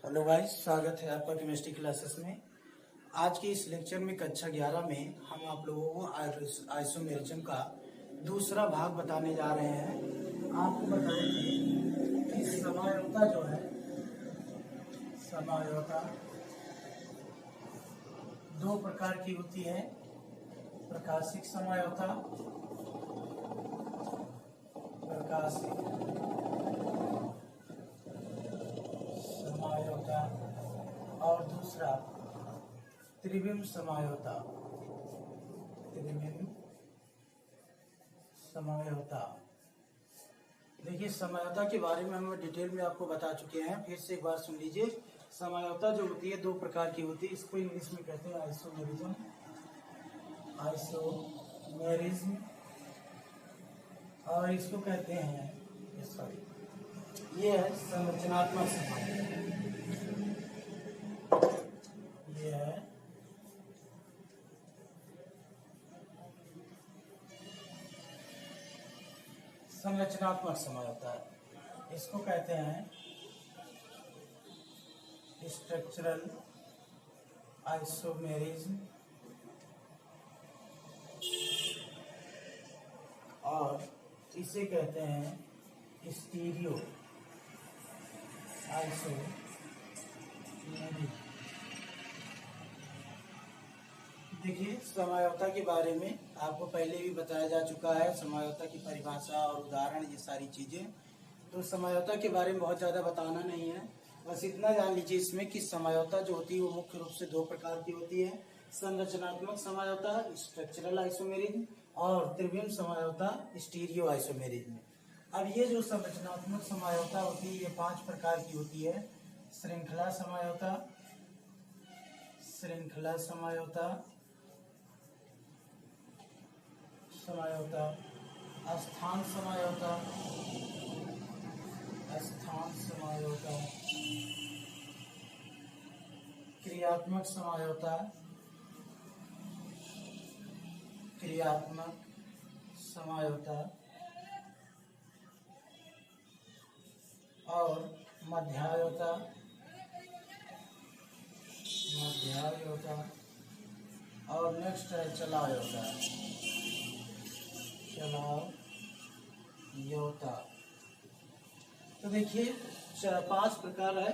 Hello guys, स्वागत है आपका केमिस्ट्री क्लासेस में। आज के इस लेक्चर में कक्षा 11 में हम आप लोगों को आइसोमेरिज्म का दूसरा भाग बताने जा रहे हैं। आपको बताएंगे कि समयोता जो है, समयोता दो प्रकार की होती है। प्रकाशिक समयोता, प्रकाशिक समयोता और दूसरा त्रिविम समयोता। त्रिविम समयोता, देखिए समयोता के बारे में हम डिटेल में आपको बता चुके हैं। फिर से एक बार सुन लीजिए। समयोता जो होती है दो प्रकार की होती है। इसको इंग्लिश में कहते हैं आइसोमेरिज्म। आइसोमेरिज्म और इसको कहते हैं ये है संरचनात्मक समयोता। ये है संरचनात्मक समयोता। इसको कहते हैं स्ट्रक्चरल आइसोमेरिज्म और इसे कहते हैं स्टीरियो आइसोमेरिज्म। देखिए समयोता के बारे में आपको पहले भी बताया जा चुका है। समयोता की परिभाषा और उदाहरण, ये सारी चीजें। तो समयोता के बारे में बहुत ज्यादा बताना नहीं है, बस इतना जान लीजिए इसमें कि समयोता जो होती है वो मुख्य रूप से दो प्रकार की होती है। संरचनात्मक समयोता स्ट्रक्चरल आइसोमेरिज्म और त्रिविम समयोता स्टीरियो आइसोमेरिज्म। अब ये जो संरचनात्मक समयोता होती है ये 5 प्रकार की होती है। श्रृंखला समयोता, श्रृंखला समयोता, समयोता स्थान समयोता, स्थान समयोता, क्रियात्मक समयोता, क्रियात्मक समयोता और मध्यायोता, मध्यायोता और नेक्स्ट है चलायोता, चलायोता। तो देखिए 5 प्रकार है।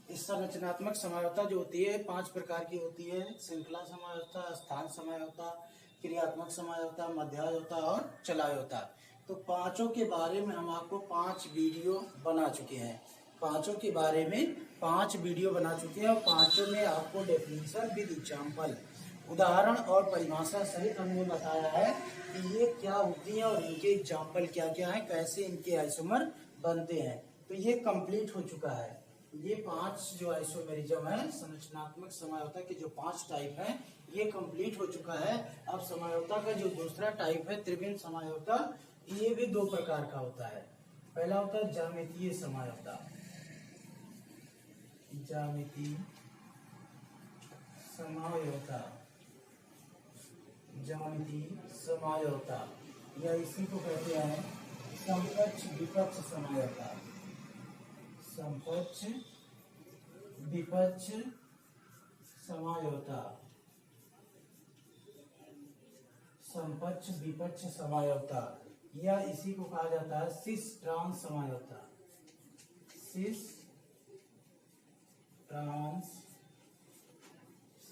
इस संरचनात्मक समयोता जो होती है 5 प्रकार की होती है। श्रृंखला समयोता, स्थान समयोता, क्रियात्मक समयोता, मध्यायोता और चलायोता। तो पांचों के बारे में हम आपको 5 वीडियो बना चुके हैं। पांचों के बारे में 5 वीडियो बना चुके हैं और पांचों में आपको डेफिनेशन विद एग्जाम्पल, उदाहरण और परिभाषा सहित हमने बताया है कि ये क्या होती है और इनके एग्जाम्पल क्या क्या है, कैसे इनके आइसोमर बनते हैं। तो ये कंप्लीट हो चुका है। ये 5 जो आइसोमेरिज्म है, संरचनात्मक समयोता के जो 5 टाइप हैं, ये कंप्लीट हो चुका है। अब समयोता का जो दूसरा टाइप है त्रिविम समयोता, ये भी 2 प्रकार का होता है। पहला होता है ज्यामितीय समयोता, ज्यामितीय समयोता, ज्यामितीय समयोता या इसी को कहते हैं समकक्ष विपक्ष समयोता, समकक्ष विपक्ष समयोता, समकक्ष विपक्ष समयोता या इसी को कहा जाता है सिस ट्रांस समयोता, सिस ट्रांस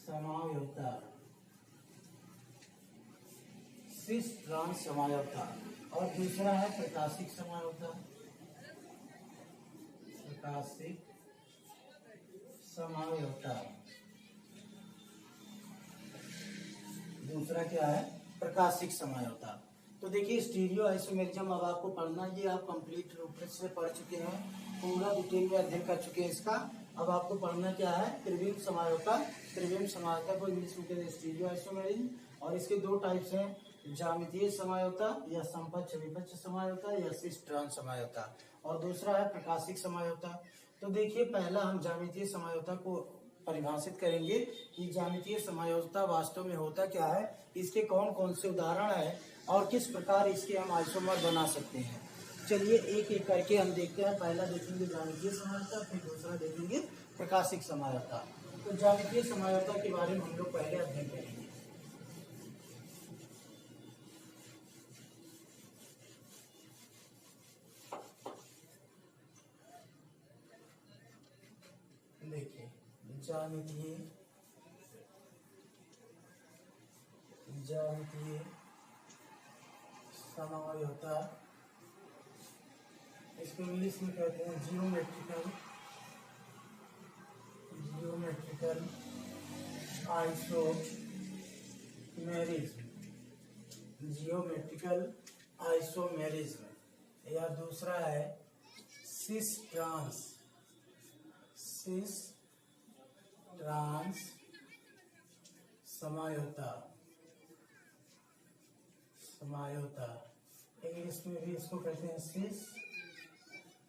समयोता, सिस ट्रांस समयोता। और दूसरा है प्रकाशिक समयोता, प्रकाशिक समयोता। दूसरा क्या है? प्रकाशिक समयोता। तो देखिए स्टीरियो आइसोमेरिज्म अब आपको पढ़ना, ये आप कंप्लीट रूप से पढ़ चुके हैं, पूरा डिटेल में अध्ययन कर चुके हैं इसका। अब आपको पढ़ना क्या है? त्रिविम समयोता। त्रिविम समयोता को इंग्लिश में कहते हैं स्टीरियो आइसोमेरिज्म और इसके 2 टाइप्स हैं, ज्यामितीय समयोता या समकक्ष विपक्ष समयोता या सिस ट्रांस समयोता, और दूसरा है प्रकाशिक समयोता। तो देखिए पहला हम ज्यामितीय समयोता को परिभाषित करेंगे कि ज्यामितीय समयोता वास्तव में होता क्या है, इसके कौन कौन से उदाहरण है और किस प्रकार इसके हम आइसोमर बना सकते हैं। चलिए एक एक करके हम देखते हैं। पहला देखेंगे ज्यामितीय समायोजकता, फिर दूसरा देखेंगे प्रकाशिक समायोजकता। तो ज्यामितीय समायोजकता के बारे में हम लोग पहले अध्ययन करेंगे। देखिए ज्यामितीय समायोजकता, इसको इंग्लिश में कहते हैं जियोमेट्रिकल आइसोमेरिज्म, या दूसरा है सिस ट्रांस समायोजकता। इंग्लिश में भी इसको कहते हैं सिस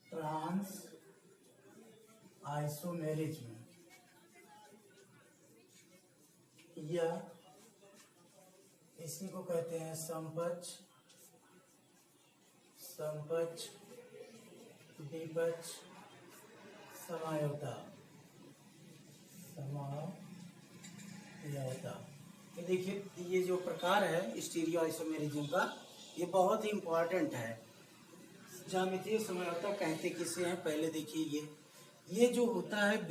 ट्रांस आइसोमेरिज्म, या इसी को कहते हैं समपक्ष विपक्ष समायोजकता। ये देखिए, ये जो प्रकार है स्टीरियो आइसोमेरिज्म का, ये बहुत ही इम्पोर्टेंट है। ज्यामितीय समायोजकता कहते किसे हैं, पहले देखिए ये जो होता है एक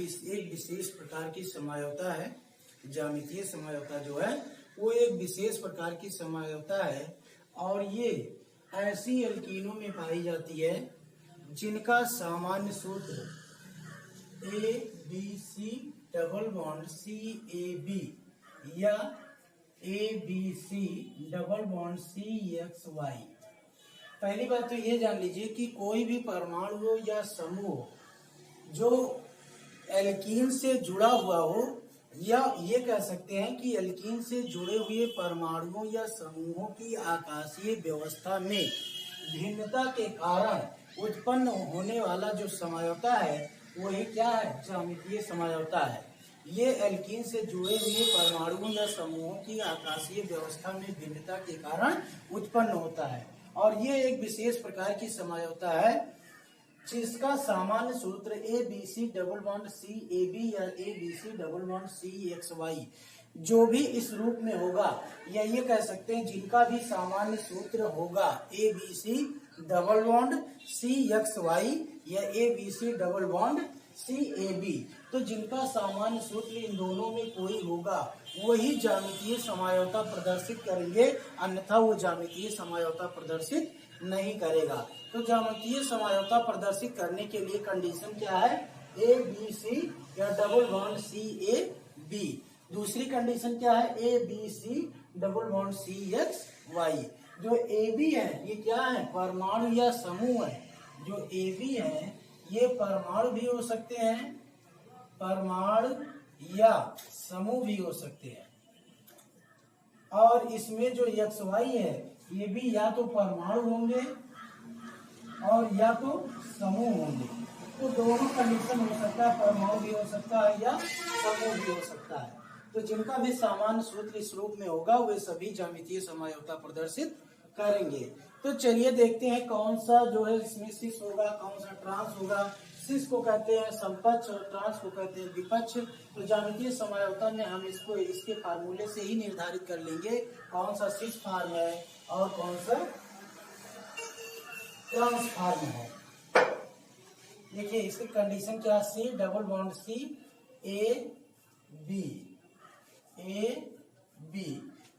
विशेष प्रकार की समायोजकता है। ज्यामितीय समायोजकता जो है वो एक विशेष प्रकार की समायोजकता है, और ये ऐसी एल्कीनों में पाई जाती है जिनका सामान्य सूत्र ABC डबल बॉन्ड CAB या ABC डबल बॉन्ड CXY। पहली बात तो ये जान लीजिए कि कोई भी परमाणु हो या समूह जो एल्कीन से जुड़ा हुआ हो, या ये कह सकते हैं कि एल्कीन से जुड़े हुए परमाणुओं या समूहों की आकाशीय व्यवस्था में भिन्नता के कारण उत्पन्न होने वाला जो समायोजकता है वही क्या है, ज्यामितीय समायोजकता है। ये एल्कीन से जुड़े हुए परमाणुओं या समूहों की आकाशीय व्यवस्था में भिन्नता के कारण उत्पन्न होता है, और ये एक विशेष प्रकार की समायोजकता है जिसका सामान्य सूत्र ABC डबल बॉन्ड CAB या ABC डबल बॉन्ड CXY जो भी इस रूप में होगा, या ये कह सकते हैं जिनका भी सामान्य सूत्र होगा ABC डबल बॉन्ड CXY या ABC डबल बॉन्ड CAB, तो जिनका सामान्य सूत्र इन दोनों में कोई होगा वही ज्यामितीय समायोजकता प्रदर्शित करेंगे, अन्यथा वो ज्यामितीय समायोजकता प्रदर्शित नहीं करेगा। तो ज्यामितीय समायोजकता प्रदर्शित करने के लिए कंडीशन क्या है, ABC या डबल बॉन्ड CAB। दूसरी कंडीशन क्या है, ABC डबल बॉन्ड CXY। जो AB है ये क्या है, परमाणु या समूह है। जो AB है ये परमाणु भी हो सकते हैं, परमाणु या समूह भी हो सकते हैं, और इसमें जो XY है ये भी या तो परमाणु होंगे और या तो समूह होंगे। तो दोनों कंडीशन हो सकता है, परमाणु भी हो सकता है या समूह भी हो सकता है। तो जिनका भी सामान्य सूत्र इस रूप में होगा वे सभी ज्यामितीय समायोजकता प्रदर्शित करेंगे। तो चलिए देखते हैं कौन सा जो है इसमें सिस होगा, कौन सा ट्रांस होगा। सिस को कहते हैं समपक्ष और ट्रांस को कहते हैं विपक्ष। तो ज्यामितीय समायोजकता में हम इसको इसके फार्मूले से ही निर्धारित कर लेंगे कौन सा सिस फॉर्म है और कौन सा ट्रांस फॉर्म है। देखिए इसकी कंडीशन क्या, C डबल बॉन्ड CAB।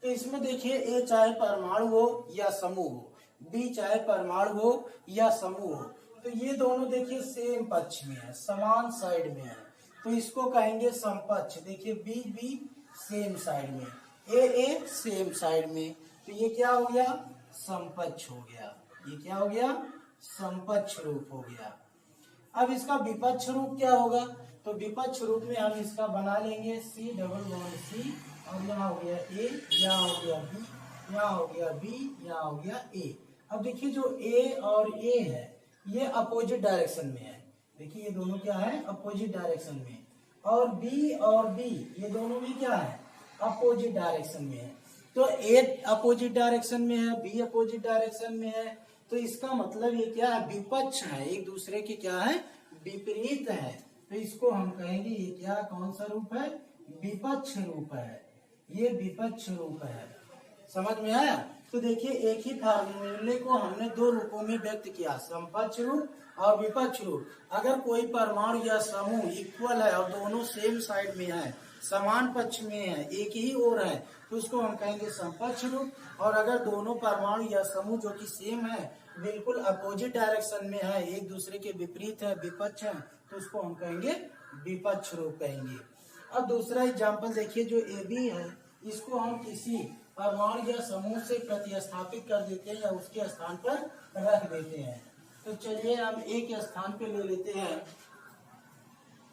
तो इसमें देखिए A चाहे परमाणु हो या समूह हो, B चाहे परमाणु हो या समूह हो, तो ये दोनों देखिए सेम पक्ष में है, समान साइड में है, तो इसको कहेंगे समपक्ष। देखिए B सेम साइड में, A सेम साइड में, तो ये क्या हो गया, समपक्ष हो गया। ये क्या हो गया, समपक्ष रूप हो गया। अब इसका विपक्ष रूप क्या होगा, तो विपक्ष रूप में हम इसका बना लेंगे C डबल बॉन्ड C, और यहाँ हो गया A, यहाँ हो गया B, यहाँ हो गया B, यहाँ हो गया A। अब देखिए जो A और A है ये अपोजिट डायरेक्शन में है। देखिए ये दोनों क्या है, अपोजिट डायरेक्शन में, और B और B ये दोनों भी क्या है, अपोजिट डायरेक्शन में है। तो A अपोजिट डायरेक्शन में है, B अपोजिट डायरेक्शन में है, तो इसका मतलब ये क्या है, विपक्ष है, एक दूसरे के क्या है, विपरीत है। तो इसको हम कहेंगे ये क्या, कौन सा रूप है, विपक्ष रूप है, ये विपक्ष रूप है। समझ में आया। तो देखिए एक ही फार्मूले को हमने दो रूपों में व्यक्त किया, समपक्ष रूप और विपक्ष रूप। अगर कोई परमाणु या समूह इक्वल है और दोनों सेम साइड में है, समान पक्ष में है, एक ही ओर है, तो उसको हम कहेंगे समपक्ष रूप। और अगर दोनों परमाणु या समूह जो कि सेम है, बिल्कुल अपोजिट डायरेक्शन में है, एक दूसरे के विपरीत है, विपक्ष है, तो उसको हम कहेंगे विपक्ष रूप कहेंगे। अब दूसरा एग्जाम्पल देखिए, जो ए बी है, इसको हम किसी परमाणु या समूह से प्रतिस्थापित कर देते हैं या उसके स्थान पर रख देते हैं। तो चलिए हम ए के स्थान पे ले लेते हैं,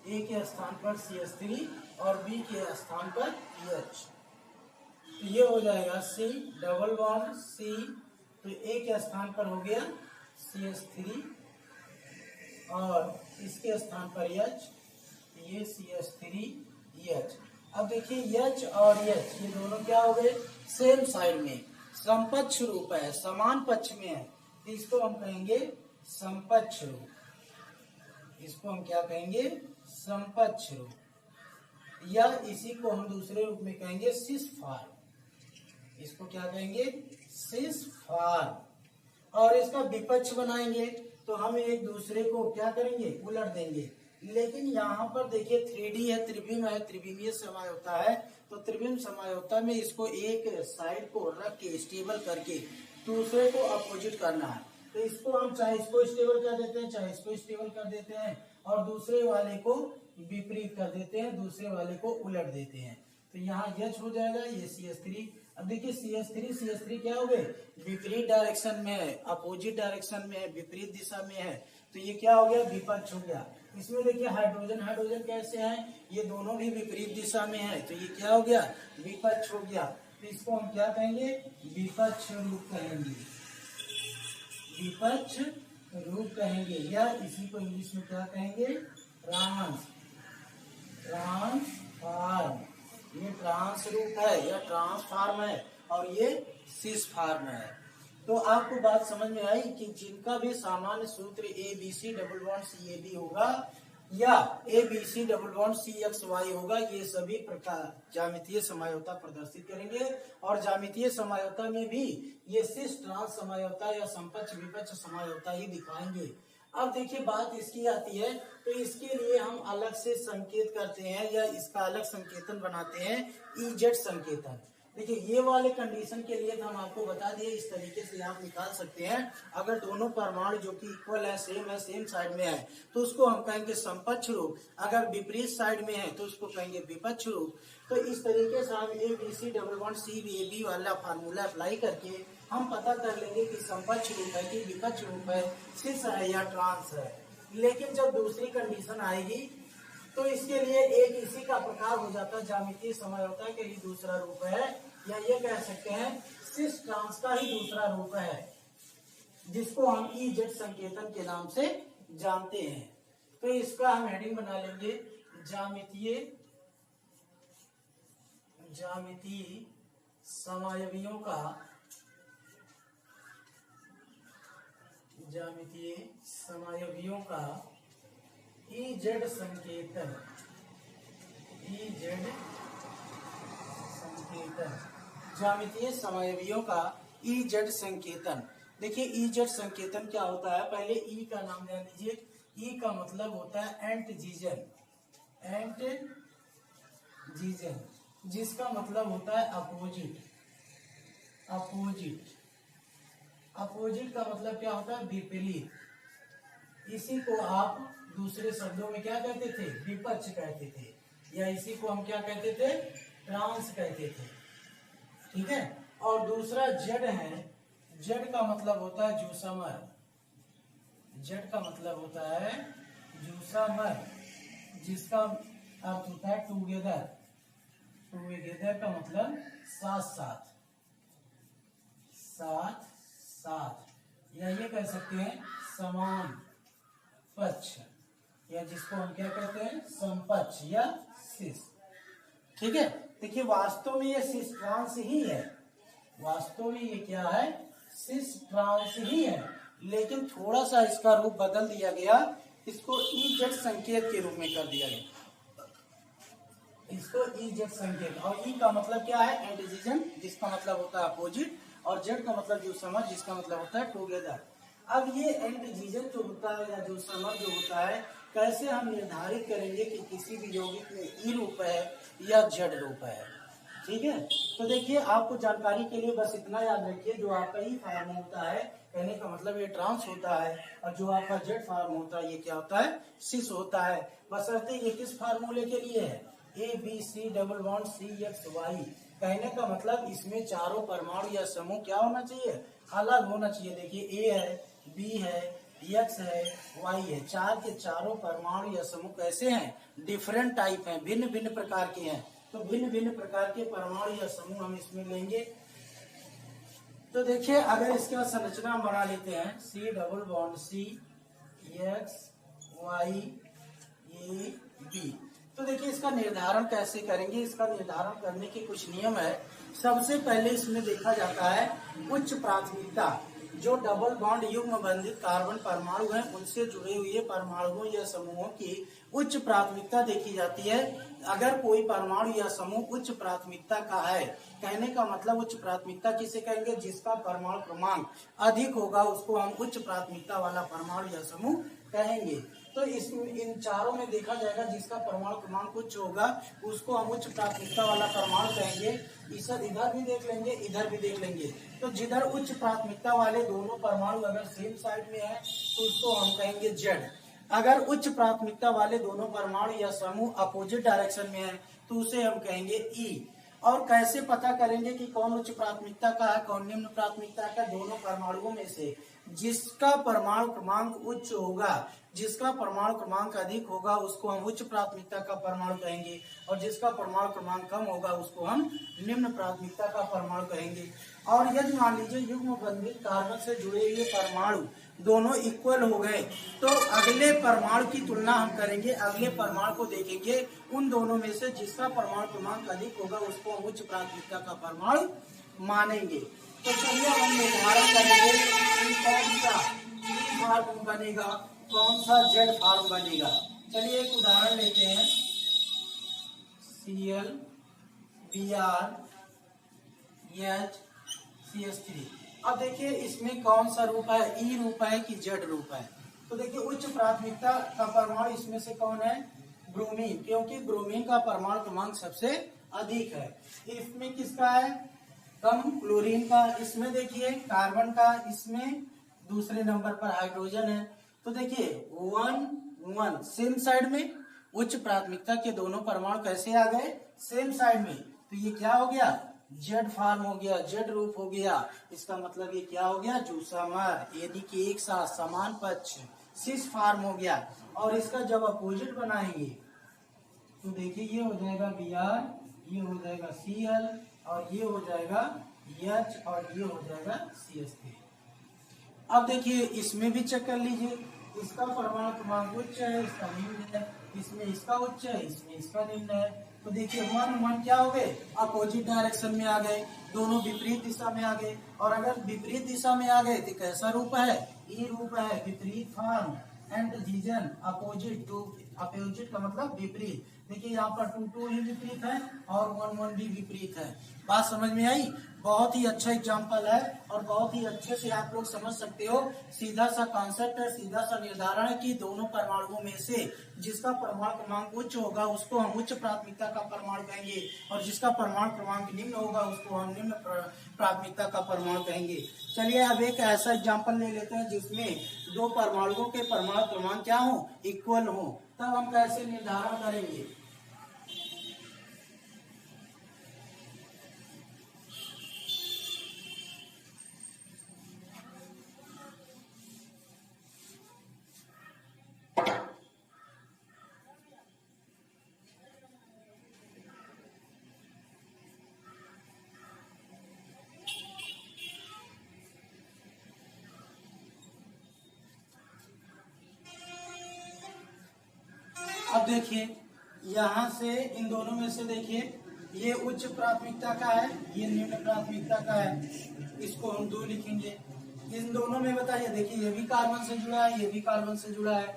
ए के स्थान पर CH3 और बी के स्थान पर H। तो ये हो जाएगा C डबल बॉन्ड C, तो ए के स्थान पर हो गया CH3 और इसके स्थान पर H, ये CH3H। अब देखिए H और H ये दोनों क्या हो गए, सेम साइड में, समपक्ष रूप है, समान पक्ष में है, तो इसको हम कहेंगे समपक्ष रूप। इसको हम क्या कहेंगे, समपक्ष रूप, या इसी को हम दूसरे रूप में कहेंगे सिस फार्म। इसको क्या कहेंगे, सिस फार्म। और इसका विपक्ष बनाएंगे तो हम एक दूसरे को क्या करेंगे, उलट देंगे। लेकिन यहाँ पर देखिए 3D है, त्रिविम है, त्रिविमीय समझौता है, तो त्रिविम समझौता में इसको एक साइड को रख के स्टेबल करके दूसरे को अपोजिट करना है। तो इसको हम चाहे इसको स्टेबल कर देते हैं, चाहे इसको स्टेबल कर देते हैं, और दूसरे वाले को विपरीत कर देते हैं, दूसरे वाले को उलट देते हैं। तो यहाँ H हो जाएगा, ये CH3। अब देखिए CH3 क्या हो गए, विपरीत डायरेक्शन में है, अपोजिट डायरेक्शन में है, विपरीत दिशा में है, तो ये क्या हो गया, विपक्ष हो गया। इसमें देखिए हाइड्रोजन कैसे हैं, ये दोनों भी विपरीत दिशा में है, तो ये क्या हो गया, विपक्ष हो गया। तो इसको हम क्या कहेंगे, विपक्ष रूप कहेंगे, विपक्ष रूप कहेंगे, या इसी को इंग्लिश में क्या कहेंगे, ट्रांसफार्म। ये ट्रांस रूप है या ट्रांसफार्म है, और ये सिस फार्म है। तो आपको बात समझ में आई कि जिनका भी सामान्य सूत्र ABC डबल बॉन्ड CAB होगा या ABC डबल बॉन्ड CXY होगा, ये सभी प्रकार ज्यामितीय समझौता प्रदर्शित करेंगे। और ज्यामितीय समझौता में भी ये सिस ट्रांस समझौता या समपक्ष विपक्ष समझौता ही दिखाएंगे। अब देखिए बात इसकी आती है, तो इसके लिए हम अलग से संकेत करते हैं या इसका अलग संकेतन बनाते हैं, EZ संकेतन। देखिए ये वाले कंडीशन के लिए तो हम आपको बता दिए, इस तरीके से आप निकाल सकते हैं। अगर दोनों परमाणु जो कि इक्वल है, सेम साइड में है, तो उसको हम कहेंगे समपक्ष रूप। अगर विपरीत साइड में है तो उसको कहेंगे विपक्ष रूप। तो इस तरीके से हम ABC डबल बॉन्ड CAB वाला फार्मूला अप्लाई करके हम पता कर लेंगे कि समपक्ष रूप है कि विपक्ष रूप है, सिस है या ट्रांस है। लेकिन जब दूसरी कंडीशन आएगी तो इसके लिए एक इसी का प्रकार हो जाता है, ज्यामितीय समझौता के ही दूसरा रूप है, या ये कह सकते हैं सिस ट्रांस का ही दूसरा रूप है, जिसको हम EZ संकेतन के नाम से जानते हैं। तो इसका हम हेडिंग बना लेंगे, ज्यामितीय समायवियों का EZ संकेतन, ज्यामितीय समायवियों का EZ संकेतन। देखिए EZ संकेतन क्या होता है, पहले E का नाम जान लीजिए। E का मतलब होता है एंटजीजन, जिसका मतलब होता है अपोजिट का मतलब क्या होता है, विपरीत। इसी को आप दूसरे शब्दों में क्या कहते थे, विपक्ष कहते थे, या इसी को हम क्या कहते थे, ट्रांस कहते थे। ठीक है। और दूसरा Z है, Z का मतलब होता है जूसमर, जिसका अर्थ होता है टूगेदर का मतलब साथ साथ, या ये कह सकते हैं समान पक्ष, या जिसको हम क्या कहते हैं, समपक्ष या सिस। ठीक है। देखिए वास्तव में ये सिस ट्रांस ही है, वास्तव में ये क्या है, सिस ट्रांस ही है। लेकिन थोड़ा सा इसका रूप बदल दिया गया, इसको EZ संकेत के रूप में कर दिया गया, इसको EZ संकेत। और ई का मतलब क्या है, एंटीजन, जिसका मतलब होता है अपोजिट, और जेड का मतलब जो समर, जिसका मतलब होता है टुगेदर। अब ये एंटीजन जो होता है या जो समर जो होता है, कैसे हम निर्धारित करेंगे कि किसी भी यौगिक में ई रूप है या जेड रूप है। ठीक है, तो देखिए आपको जानकारी के लिए बस इतना याद रखिए, जो आपका ई फॉर्म होता है, कहने का मतलब ये ट्रांस होता है, और जो आपका जेड फॉर्म होता है ये क्या होता है, सिस होता है। बशर्ते ये किस फार्मूले के लिए है, ABC डबल बॉन्ड CXY। कहने का मतलब इसमें चारों परमाणु या समूह क्या होना चाहिए, अलग होना चाहिए। देखिए A है, B है, X है, Y है, चार के चारों परमाणु या समूह कैसे हैं, डिफरेंट टाइप हैं, भिन्न भिन्न प्रकार के हैं। तो भिन्न भिन्न प्रकार के परमाणु या समूह हम इसमें लेंगे। तो देखिए अगर इसके बाद संरचना बना लेते हैं, C double bond C XY AB। तो देखिए इसका निर्धारण कैसे करेंगे, इसका निर्धारण करने के कुछ नियम है। सबसे पहले इसमें देखा जाता है उच्च प्राथमिकता, जो डबल बॉन्ड युग्म बंधित कार्बन परमाणु हैं उनसे जुड़े हुए परमाणुओं या समूहों की उच्च प्राथमिकता देखी जाती है। अगर कोई परमाणु या समूह उच्च प्राथमिकता का है, कहने का मतलब उच्च प्राथमिकता किसे कहेंगे, जिसका परमाणु क्रमांक अधिक होगा उसको हम उच्च प्राथमिकता वाला परमाणु या समूह कहेंगे। तो इन चारों में देखा जाएगा, जिसका परमाणु क्रमांक उच्च होगा उसको हम उच्च प्राथमिकता वाला परमाणु कहेंगे। इधर भी देख लेंगे, इधर भी देख लेंगे। तो जिधर उच्च प्राथमिकता वाले दोनों परमाणु अगर सेम साइड में है तो उसको हम कहेंगे जेड। अगर उच्च प्राथमिकता वाले दोनों परमाणु या समूह अपोजिट डायरेक्शन में है तो उसे हम कहेंगे ई। और कैसे पता करेंगे कि कौन उच्च प्राथमिकता का है, कौन निम्न प्राथमिकता का, दोनों परमाणुओं में से जिसका परमाणु क्रमांक उच्च होगा, जिसका परमाणु क्रमांक अधिक होगा उसको हम उच्च प्राथमिकता का परमाणु कहेंगे, और जिसका परमाणु क्रमांक कम होगा उसको हम निम्न प्राथमिकता का परमाणु कहेंगे। और यदि मान लीजिए युग्म बंधित कार्बन से जुड़े हुए परमाणु दोनों इक्वल हो गए तो अगले परमाणु की तुलना हम करेंगे, अगले परमाणु को देखेंगे, उन दोनों में से जिसका परमाणु क्रमांक अधिक होगा उसको हम उच्च प्राथमिकता का परमाणु मानेंगे। तो चलिए हम निर्धारण करेंगे कि कौन सा ई फॉर्म बनेगा, कौन सा जेड फॉर्म बनेगा। चलिए एक उदाहरण लेते हैं, Cl Br H CH3। अब देखिए इसमें कौन सा रूप है, ई रूप है कि जेड रूप है। तो देखिए उच्च प्राथमिकता का परमाणु इसमें से कौन है, ब्रोमीन, क्योंकि ब्रोमीन का परमाणु क्रमांक सबसे अधिक है। इसमें किसका है, कम, क्लोरीन का। इसमें देखिए कार्बन का, इसमें दूसरे नंबर पर हाइड्रोजन है। तो देखिए 1 1 सेम साइड में, उच्च प्राथमिकता के दोनों परमाणु कैसे आ गए, सेम साइड में। तो ये क्या हो गया, जेड फॉर्म हो गया, जेड रूप हो गया। इसका मतलब ये क्या हो गया, जूसमर, यानी कि एक साथ समान पक्ष, सिस फॉर्म हो गया। और इसका जब अपोजिट बनाएंगे तो देखिए ये हो जाएगा Br, ये हो जाएगा Cl, और ये हो जाएगा H, और ये हो जाएगा CH3। अब देखिए इसमें भी चेक कर लीजिए, इसका परमाणु क्रमांक उच्च है, इसका निम्न है, इसमें इसका उच्च है, इसमें इसका निम्न है। तो देखिए 1 1 क्या हो गए, अपोजिट डायरेक्शन में आ गए, दोनों विपरीत दिशा में आ गए। और अगर विपरीत दिशा में आ गए तो कैसा रूप है, ई रूप है, विपरीत form, antigen, opposite to, opposite का मतलब विपरीत। देखिए यहाँ पर 2 2 ही विपरीत है और 1 1 भी विपरीत है। बात समझ में आई, बहुत ही अच्छा एग्जाम्पल है और बहुत ही अच्छे से आप लोग समझ सकते हो। सीधा सा कॉन्सेप्ट है, सीधा सा निर्धारण है कि दोनों परमाणुओं में से जिसका परमाणु क्रमांक उच्च होगा उसको हम उच्च प्राथमिकता का परमाणु कहेंगे, और जिसका परमाणु क्रमांक निम्न होगा उसको हम निम्न प्राथमिकता का परमाणु कहेंगे। चलिए अब एक ऐसा एग्जाम्पल ले लेते हैं जिसमें दो परमाणुओं के परमाणु क्रमांक क्या हो, इक्वल हो। तब हम कैसे निर्धारण करेंगे, अब देखिए यहाँ से इन दोनों में से देखिए ये उच्च प्राथमिकता का है, ये निम्न प्राथमिकता का है, इसको हम 2 लिखेंगे। इन दोनों में बताइए, देखिए ये भी कार्बन से जुड़ा है, ये भी कार्बन से जुड़ा है,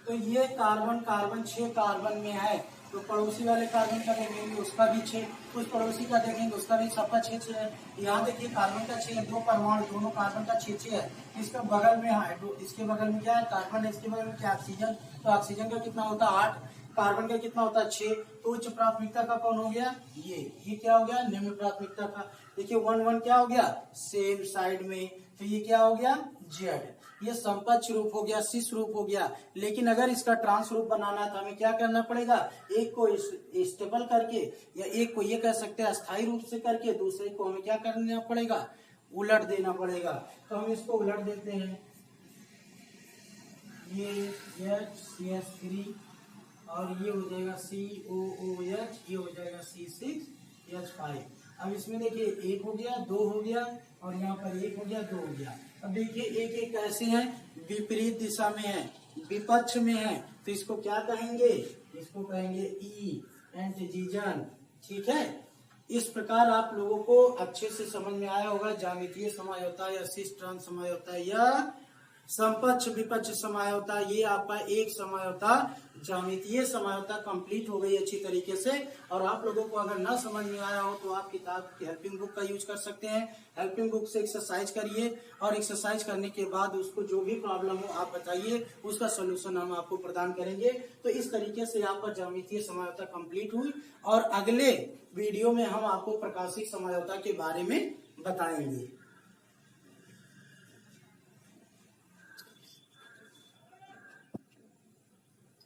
तो ये कार्बन कार्बन 6 कार्बन में है, तो पड़ोसी वाले कार्बन का देखेंगे उसका भी 6, उस पड़ोसी का देखेंगे उसका भी, सबका 6 है। यहाँ देखिए कार्बन का 6 है, 2 परमाणु दोनों कार्बन का 6 है। इसका बगल में हाइड्रो, इसके बगल में क्या है कार्बन है, इसके बगल में क्या ऑक्सीजन, तो ऑक्सीजन का कितना होता है 8, कार्बन का कितना होता है 6, तो उच्च प्राथमिकता का कौन हो गया ये क्या हो गया निम्न प्राथमिकता का। देखिए 1 1 क्या हो गया सेम साइड में, तो ये क्या हो गया जेड, ये समपक्ष रूप हो गया, cis रूप हो गया। लेकिन अगर इसका ट्रांस रूप बनाना है तो हमें क्या करना पड़ेगा, एक को स्टेबल करके या एक को ये कह सकते हैं अस्थायी रूप से करके, दूसरे को हमें क्या करना पड़ेगा उलट देना पड़ेगा। तो हम इसको उलट देते हैं, ये CH3 और ये हो जाएगा COOH, ये हो जाएगा C6H5। अब इसमें देखिए 1 हो गया, 2 हो गया और यहाँ पर 1 हो गया, 2 हो गया। अब देखिए एक एक कैसे हैं, विपरीत दिशा में है, विपक्ष में है, तो इसको क्या कहेंगे, इसको कहेंगे ई एंटीजन। ठीक है, इस प्रकार आप लोगों को अच्छे से समझ में आया होगा ज्यामितीय समझौता या सिस ट्रांस समझौता या समपक्ष विपक्ष समझौता। ये आपका एक समझौता ज्यामितीय समझौता कंप्लीट हो गई अच्छी तरीके से। और आप लोगों को अगर ना समझ में आया हो तो आप किताब की हेल्पिंग बुक का यूज कर सकते हैं। हेल्पिंग बुक से एक्सरसाइज करिए और एक्सरसाइज करने के बाद उसको जो भी प्रॉब्लम हो आप बताइए, उसका सोल्यूशन हम आपको प्रदान करेंगे। तो इस तरीके से आपका ज्यामितीय समझौता कंप्लीट हुई और अगले वीडियो में हम आपको प्रकाशिक समझौता के बारे में बताएंगे।